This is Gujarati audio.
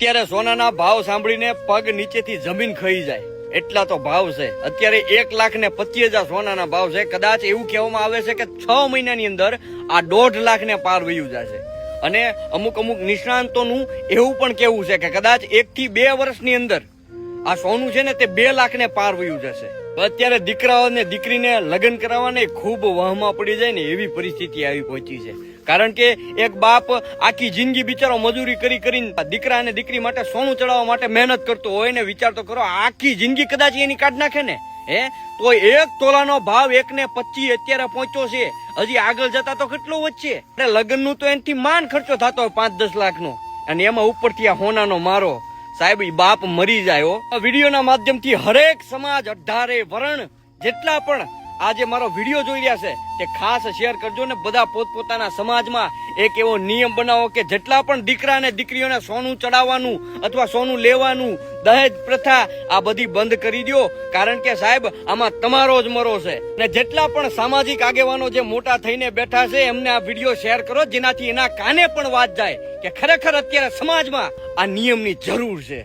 અત્યારે સોનાના ભાવ સાંભળીને પગ નીચેથી જમીન ખઈ જાય એટલા તો ભાવ છે। અત્યારે 1,25,000 સોનાના ભાવ છે। કદાચ એવું કહેવામાં આવે છે કે 6 મહિનાની અંદર આ 1.5 લાખને પાર વયું જશે। અને અમુક નિષ્ણાંતોનું એવું પણ કહેવું છે કે કદાચ 1 થી 2 વર્ષની અંદર આ સોનું છે ને તે 2 લાખને પાર વયું જશે। અત્યારે દીકરાઓને દીકરીને લગ્ન કરાવવાને ખૂબ વહમાં પડી જાય ને એવી પરિસ્થિતિ આવી પહોંચી છે। કારણ કે એક બાપ આખી જિંદગી બિચારો મજૂરી કરીને દીકરા અને દીકરી માટે સોનું ચડાવવા માટે મહેનત કરતો હોય ને વિચાર તો કરો આખી જિંદગી કદાચ એની કાઢ નાખે ને તો 1 તોલાનો ભાવ 1,25 અત્યારે પહોંચ્યો છે। હજી આગળ જતા તો કેટલો વધશે। લગ્નનું તો એનાથી માન ખર્ચો થતો હોય 5-10 લાખનો અને એમાં ઉપરથી આ હોનાનો મારો। સાહેબ બાપ મરી જાય। આ વિડીયોના માધ્યમથી હરેક સમાજ 18 વર્ણ જેટલા પણ આજે મારો વિડીયો જોઈ રહ્યા છે તે ખાસ શેર કરજો ને બધા પોતપોતાના સમાજમાં એક એવો નિયમ બનાવો કે જેટલા પણ દીકરા અને દીકરીઓને સોનું ચડાવવાનું અથવા સોનું લેવાનું દહેજ પ્રથા આ બધી બંધ કરી દો। કારણ કે સાહેબ આમાં તમારો જ મરો છે ને જેટલા પણ સામાજિક આગેવાનો જે મોટા થઈને બેઠા છે એમને આ વિડીયો શેર કરો જેનાથી એના કાને પણ વાત જાય કે ખરેખર અત્યારે સમાજમાં આ નિયમની જરૂર છે।